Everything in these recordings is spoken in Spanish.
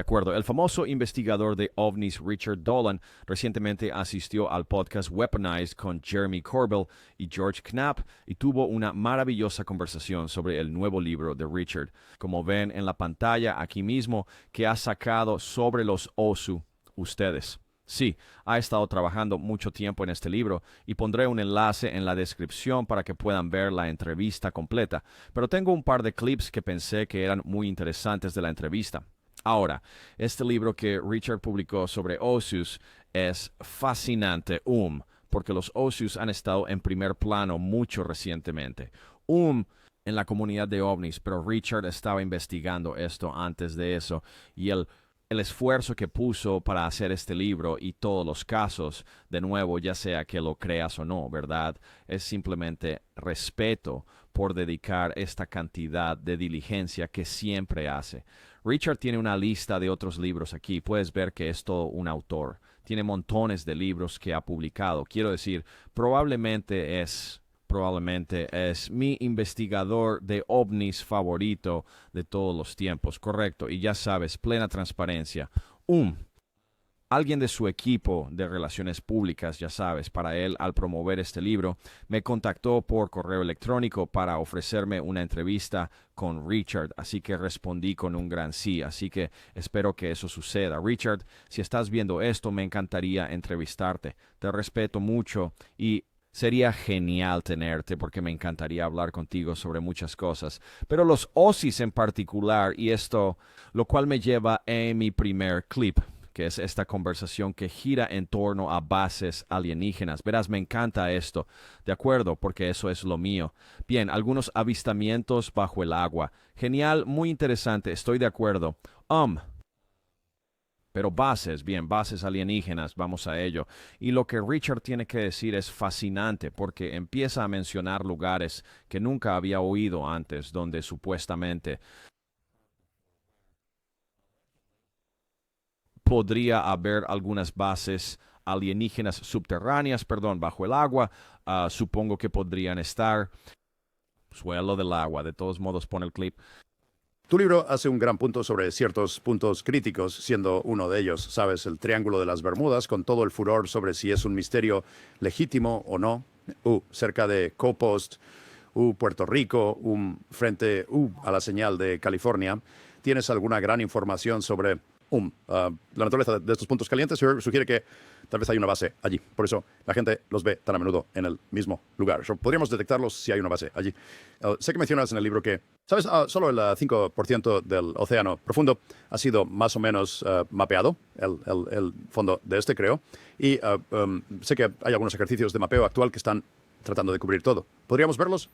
De acuerdo, el famoso investigador de ovnis Richard Dolan recientemente asistió al podcast Weaponized con Jeremy Corbell y George Knapp y tuvo una maravillosa conversación sobre el nuevo libro de Richard, como ven en la pantalla aquí mismo, que ha sacado sobre los OSU ustedes. Sí, ha estado trabajando mucho tiempo en este libro y pondré un enlace en la descripción para que puedan ver la entrevista completa, pero tengo un par de clips que pensé que eran muy interesantes de la entrevista. Ahora, este libro que Richard publicó sobre OSUs es fascinante, porque los OSUs han estado en primer plano mucho recientemente. En la comunidad de ovnis, pero Richard estaba investigando esto antes de eso y el esfuerzo que puso para hacer este libro y todos los casos, de nuevo, ya sea que lo creas o no, ¿verdad? Es simplemente respeto por dedicar esta cantidad de diligencia que siempre hace. Richard tiene una lista de otros libros aquí. Puedes ver que es todo un autor. Tiene montones de libros que ha publicado. Quiero decir, probablemente es mi investigador de ovnis favorito de todos los tiempos, correcto. Y ya sabes, plena transparencia. Alguien de su equipo de relaciones públicas, ya sabes, para él, al promover este libro, me contactó por correo electrónico para ofrecerme una entrevista con Richard, así que respondí con un gran sí, así que espero que eso suceda. Richard, si estás viendo esto, me encantaría entrevistarte. Te respeto mucho y sería genial tenerte porque me encantaría hablar contigo sobre muchas cosas, pero los OSIs en particular, y esto, lo cual me lleva a mi primer clip, que es esta conversación que gira en torno a bases alienígenas. Verás, me encanta esto, de acuerdo, porque eso es lo mío. Bien, algunos avistamientos bajo el agua. Genial, muy interesante, estoy de acuerdo. Pero bases, bien, bases alienígenas, vamos a ello. Y lo que Richard tiene que decir es fascinante porque empieza a mencionar lugares que nunca había oído antes, donde supuestamente podría haber algunas bases alienígenas subterráneas, bajo el agua. Supongo que podrían estar suelo del agua. De todos modos, pon el clip. Tu libro hace un gran punto sobre ciertos puntos críticos, siendo uno de ellos, sabes, el Triángulo de las Bermudas, con todo el furor sobre si es un misterio legítimo o no. Cerca de Copost, Puerto Rico, frente a la señal de California. ¿Tienes alguna gran información sobre la naturaleza de estos puntos calientes? Sugiere que tal vez hay una base allí. Por eso la gente los ve tan a menudo en el mismo lugar. Podríamos detectarlos si hay una base allí. Sé que mencionas en el libro que, ¿sabes? Solo el 5% del océano profundo ha sido más o menos mapeado, el fondo de este, creo. Y sé que hay algunos ejercicios de mapeo actual que están tratando de cubrir todo. ¿Podríamos verlos?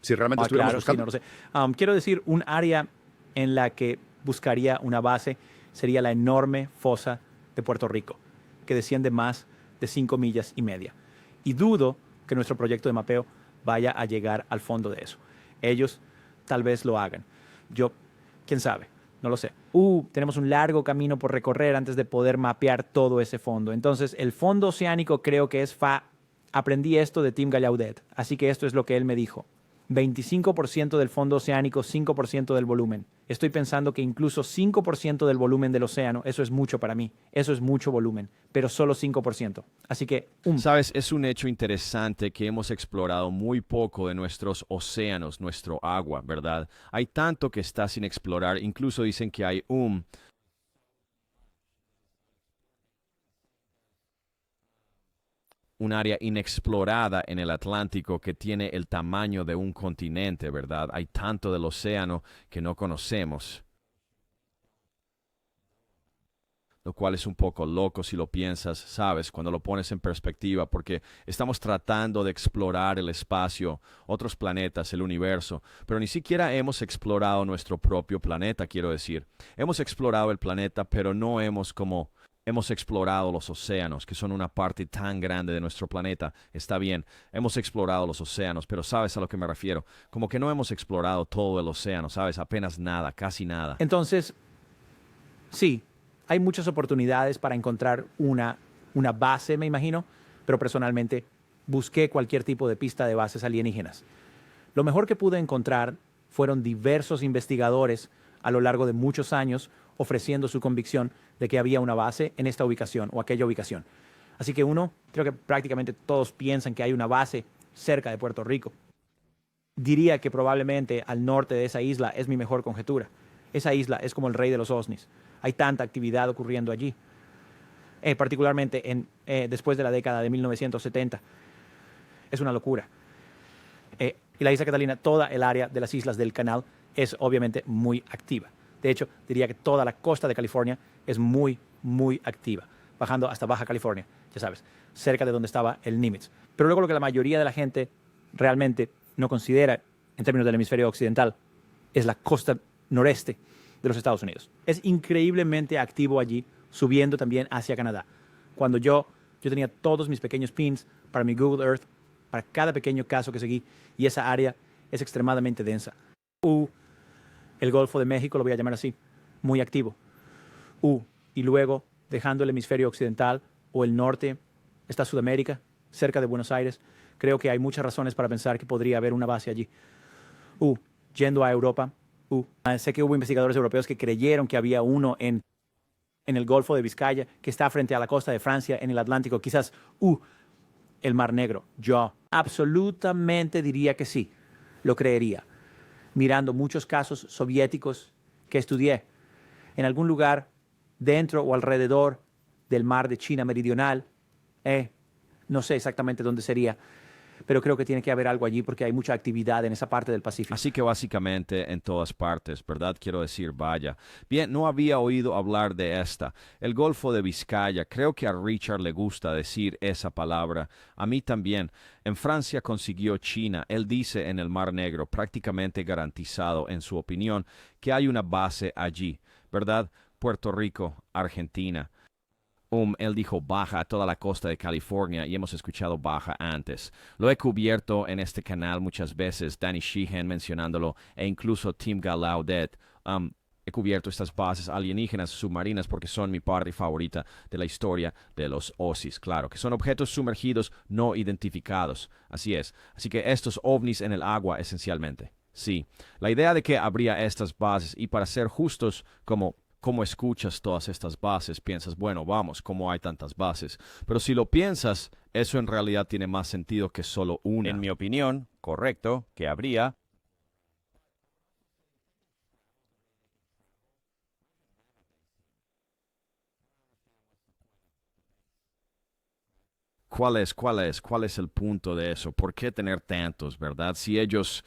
Si realmente estuviéramos claro, buscando. Sí, no lo sé. Quiero decir, un área en la que buscaría una base sería la enorme fosa de Puerto Rico, que desciende más de 5,5 millas. Y dudo que nuestro proyecto de mapeo vaya a llegar al fondo de eso. Ellos tal vez lo hagan. Yo, quién sabe, no lo sé. Tenemos un largo camino por recorrer antes de poder mapear todo ese fondo. Entonces, el fondo oceánico creo que es Aprendí esto de Tim Gallaudet, así que esto es lo que él me dijo. 25% del fondo oceánico, 5% del volumen. Estoy pensando que incluso 5% del volumen del océano, eso es mucho para mí. Eso es mucho volumen, pero solo 5%. Así que... Sabes, es un hecho interesante que hemos explorado muy poco de nuestros océanos, nuestro agua, ¿verdad? Hay tanto que está sin explorar. Incluso dicen que hay un área inexplorada en el Atlántico que tiene el tamaño de un continente, ¿verdad? Hay tanto del océano que no conocemos. Lo cual es un poco loco si lo piensas, ¿sabes? Cuando lo pones en perspectiva, porque estamos tratando de explorar el espacio, otros planetas, el universo, pero ni siquiera hemos explorado nuestro propio planeta, quiero decir. Hemos explorado el planeta, pero no hemos explorado los océanos, que son una parte tan grande de nuestro planeta. Está bien, hemos explorado los océanos, pero ¿sabes a lo que me refiero? Como que no hemos explorado todo el océano, ¿sabes? Apenas nada, casi nada. Entonces, sí, hay muchas oportunidades para encontrar una base, me imagino, pero personalmente busqué cualquier tipo de pista de bases alienígenas. Lo mejor que pude encontrar fueron diversos investigadores a lo largo de muchos años ofreciendo su convicción de que había una base en esta ubicación o aquella ubicación. Así que creo que prácticamente todos piensan que hay una base cerca de Puerto Rico. Diría que probablemente al norte de esa isla es mi mejor conjetura. Esa isla es como el rey de los OSNIs. Hay tanta actividad ocurriendo allí, particularmente después de la década de 1970. Es una locura. Y la isla Catalina, toda el área de las islas del canal es obviamente muy activa. De hecho, diría que toda la costa de California es muy, muy activa, bajando hasta Baja California, ya sabes, cerca de donde estaba el Nimitz. Pero luego lo que la mayoría de la gente realmente no considera en términos del hemisferio occidental es la costa noreste de los Estados Unidos. Es increíblemente activo allí, subiendo también hacia Canadá. Cuando yo tenía todos mis pequeños pins para mi Google Earth, para cada pequeño caso que seguí, y esa área es extremadamente densa. El Golfo de México, lo voy a llamar así, muy activo. Y luego, dejando el hemisferio occidental o el norte, está Sudamérica, cerca de Buenos Aires. Creo que hay muchas razones para pensar que podría haber una base allí. Yendo a Europa, sé que hubo investigadores europeos que creyeron que había uno en el Golfo de Vizcaya, que está frente a la costa de Francia, en el Atlántico. Quizás, el Mar Negro. Yo absolutamente diría que sí, lo creería. Mirando muchos casos soviéticos que estudié en algún lugar dentro o alrededor del mar de China Meridional. No sé exactamente dónde sería, pero creo que tiene que haber algo allí porque hay mucha actividad en esa parte del Pacífico. Así que básicamente en todas partes, ¿verdad? Quiero decir, vaya. Bien, no había oído hablar de esta. El Golfo de Vizcaya, creo que a Richard le gusta decir esa palabra. A mí también. En Francia consiguió China. Él dice en el Mar Negro, prácticamente garantizado en su opinión, que hay una base allí, ¿verdad? Puerto Rico, Argentina. Él dijo baja a toda la costa de California y hemos escuchado baja antes. Lo he cubierto en este canal muchas veces, Danny Sheehan mencionándolo e incluso Tim Gallaudet. He cubierto estas bases alienígenas submarinas porque son mi parte favorita de la historia de los OSIS, claro, que son objetos sumergidos no identificados. Así es. Así que estos ovnis en el agua esencialmente. Sí, la idea de que habría estas bases y para ser justos como escuchas todas estas bases, piensas, bueno, vamos, ¿cómo hay tantas bases? Pero si lo piensas, eso en realidad tiene más sentido que solo una. En mi opinión, correcto, que habría. ¿Cuál es el punto de eso? ¿Por qué tener tantos, verdad? Si ellos,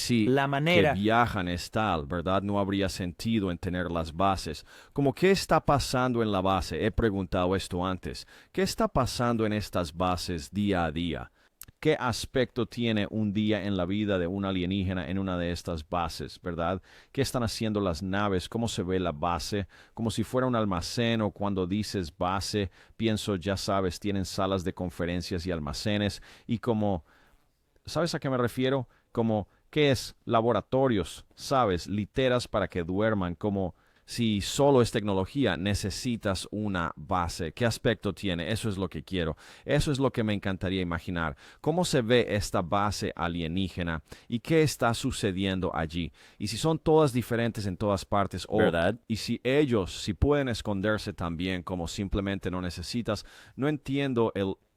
La manera que viajan es tal, ¿verdad? No habría sentido en tener las bases. Como, ¿qué está pasando en la base? He preguntado esto antes. ¿Qué está pasando en estas bases día a día? ¿Qué aspecto tiene un día en la vida de un alienígena en una de estas bases, verdad? ¿Qué están haciendo las naves? ¿Cómo se ve la base? Como si fuera un almacén o cuando dices base, pienso, ya sabes, tienen salas de conferencias y almacenes y como, ¿sabes a qué me refiero? Como, ¿qué es? Laboratorios, ¿sabes? Literas para que duerman, como si solo es tecnología, necesitas una base. ¿Qué aspecto tiene? Eso es lo que quiero. Eso es lo que me encantaría imaginar. ¿Cómo se ve esta base alienígena? ¿Y qué está sucediendo allí? Y si son todas diferentes en todas partes, ¿verdad? Y si ellos, si pueden esconderse también, como simplemente no necesitas, no entiendo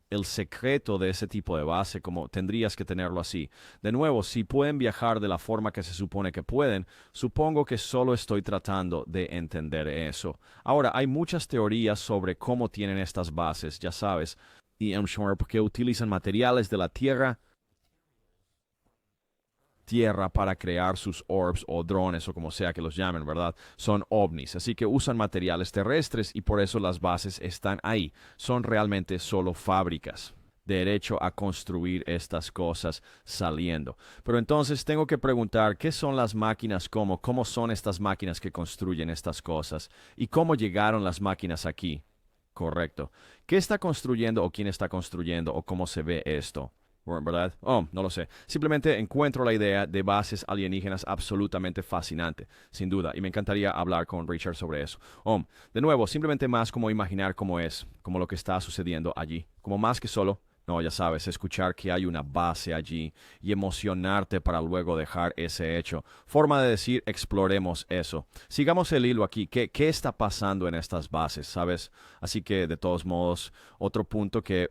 el secreto de ese tipo de base, como tendrías que tenerlo así. De nuevo, si pueden viajar de la forma que se supone que pueden, supongo que solo estoy tratando de entender eso. Ahora, hay muchas teorías sobre cómo tienen estas bases, ya sabes, y porque utilizan materiales de la Tierra para crear sus orbs o drones o como sea que los llamen, ¿verdad? Son ovnis, así que usan materiales terrestres y por eso las bases están ahí. Son realmente solo fábricas. Derecho a construir estas cosas saliendo. Pero entonces tengo que preguntar, ¿qué son las máquinas? ¿Cómo son estas máquinas que construyen estas cosas? ¿Y cómo llegaron las máquinas aquí? Correcto. ¿Qué está construyendo o quién está construyendo o cómo se ve esto? ¿Verdad? No lo sé. Simplemente encuentro la idea de bases alienígenas absolutamente fascinante, sin duda, y me encantaría hablar con Richard sobre eso. De nuevo, simplemente más como imaginar cómo es, como lo que está sucediendo allí, como más que solo No, ya sabes, escuchar que hay una base allí y emocionarte para luego dejar ese hecho. Forma de decir, exploremos eso. Sigamos el hilo aquí. ¿Qué está pasando en estas bases, sabes? Así que, de todos modos, otro punto que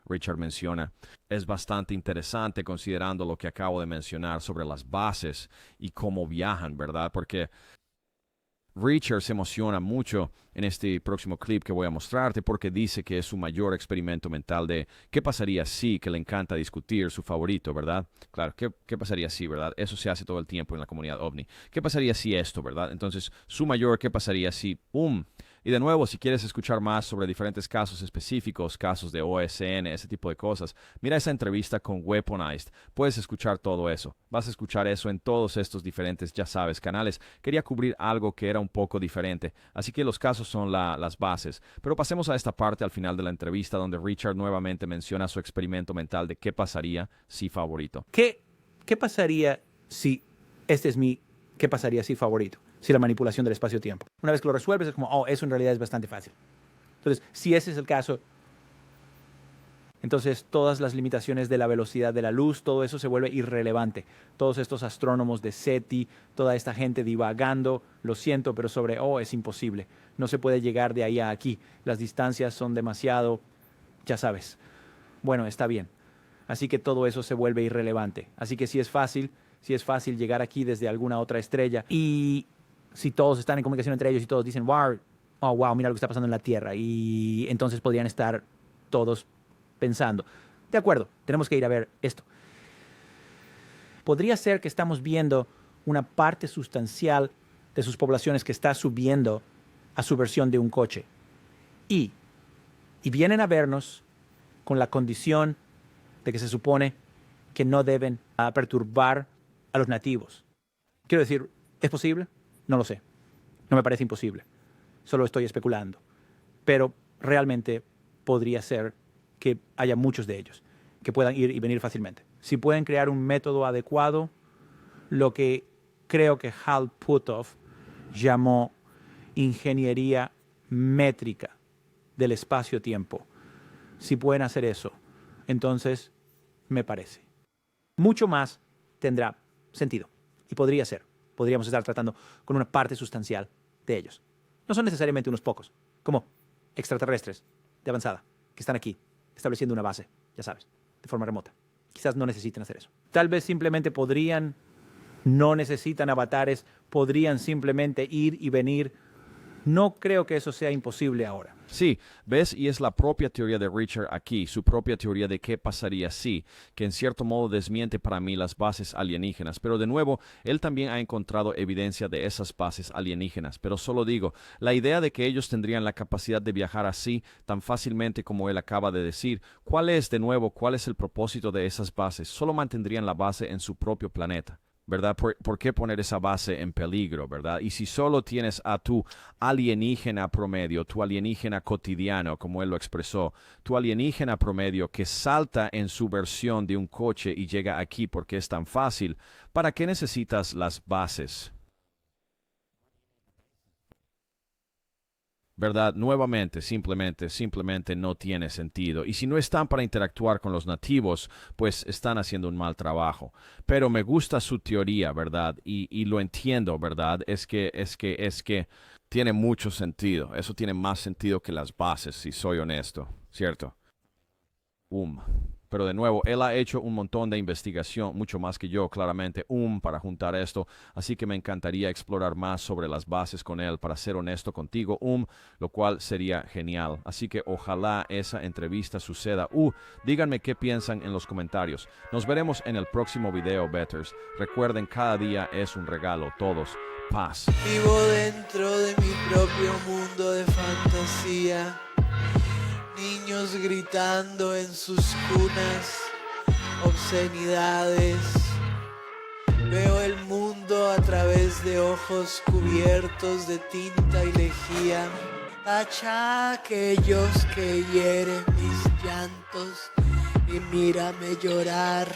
Richard menciona es bastante interesante considerando lo que acabo de mencionar sobre las bases y cómo viajan, ¿verdad? Porque Richard se emociona mucho en este próximo clip que voy a mostrarte porque dice que es su mayor experimento mental de qué pasaría si, que le encanta discutir, su favorito, ¿verdad? Claro, ¿qué pasaría si, ¿verdad? Eso se hace todo el tiempo en la comunidad OVNI. ¿Qué pasaría si esto, ¿verdad? Entonces, su mayor ¿qué pasaría si, ¡pum! Y de nuevo, si quieres escuchar más sobre diferentes casos específicos, casos de OSN, ese tipo de cosas, mira esa entrevista con Weaponized. Puedes escuchar todo eso. Vas a escuchar eso en todos estos diferentes, ya sabes, canales. Quería cubrir algo que era un poco diferente. Así que los casos son las bases. Pero pasemos a esta parte al final de la entrevista donde Richard nuevamente menciona su experimento mental de qué pasaría si favorito. ¿Qué pasaría si este es mi qué pasaría si favorito? Si la manipulación del espacio-tiempo. Una vez que lo resuelves es como, eso en realidad es bastante fácil. Entonces, si ese es el caso, entonces todas las limitaciones de la velocidad de la luz, todo eso se vuelve irrelevante. Todos estos astrónomos de SETI, toda esta gente divagando, lo siento, pero sobre, es imposible. No se puede llegar de ahí a aquí. Las distancias son demasiado, ya sabes. Bueno, está bien. Así que todo eso se vuelve irrelevante. Así que si es fácil llegar aquí desde alguna otra estrella y si todos están en comunicación entre ellos y todos dicen, wow, mira lo que está pasando en la Tierra, y entonces podrían estar todos pensando, de acuerdo, tenemos que ir a ver esto. Podría ser que estamos viendo una parte sustancial de sus poblaciones que está subiendo a su versión de un coche. Y vienen a vernos con la condición de que se supone que no deben perturbar a los nativos. Quiero decir, ¿es posible? No lo sé. No me parece imposible. Solo estoy especulando. Pero realmente podría ser que haya muchos de ellos que puedan ir y venir fácilmente. Si pueden crear un método adecuado, lo que creo que Hal Puthoff llamó ingeniería métrica del espacio-tiempo. Si pueden hacer eso, entonces me parece. Mucho más tendrá sentido y podría ser. Podríamos estar tratando con una parte sustancial de ellos. No son necesariamente unos pocos, como extraterrestres de avanzada, que están aquí, estableciendo una base, ya sabes, de forma remota. Quizás no necesiten hacer eso. Tal vez simplemente no necesitan avatares, podrían simplemente ir y venir. No creo que eso sea imposible ahora. Sí, ves, y es la propia teoría de Richard aquí, su propia teoría de qué pasaría si, que en cierto modo desmiente para mí las bases alienígenas, pero de nuevo, él también ha encontrado evidencia de esas bases alienígenas, pero solo digo, la idea de que ellos tendrían la capacidad de viajar así, tan fácilmente como él acaba de decir, cuál es el propósito de esas bases? Solo mantendrían la base en su propio planeta. ¿Verdad? ¿Por qué poner esa base en peligro, verdad? Y si solo tienes a tu alienígena promedio, tu alienígena cotidiano, como él lo expresó, tu alienígena promedio que salta en su versión de un coche y llega aquí porque es tan fácil, ¿para qué necesitas las bases? ¿Verdad? Nuevamente, simplemente no tiene sentido. Y si no están para interactuar con los nativos, pues están haciendo un mal trabajo. Pero me gusta su teoría, ¿verdad? Y lo entiendo, ¿verdad? Es que tiene mucho sentido. Eso tiene más sentido que las bases, si soy honesto, ¿cierto? Pero de nuevo, él ha hecho un montón de investigación, mucho más que yo, claramente, para juntar esto. Así que me encantaría explorar más sobre las bases con él, para ser honesto contigo, lo cual sería genial. Así que ojalá esa entrevista suceda. Díganme qué piensan en los comentarios. Nos veremos en el próximo video, Betters. Recuerden, cada día es un regalo. Todos, paz. Vivo dentro de mi propio mundo de fantasía. Niños gritando en sus cunas obscenidades. Veo el mundo a través de ojos cubiertos de tinta y lejía. Tacha aquellos que hieren mis llantos y mírame llorar.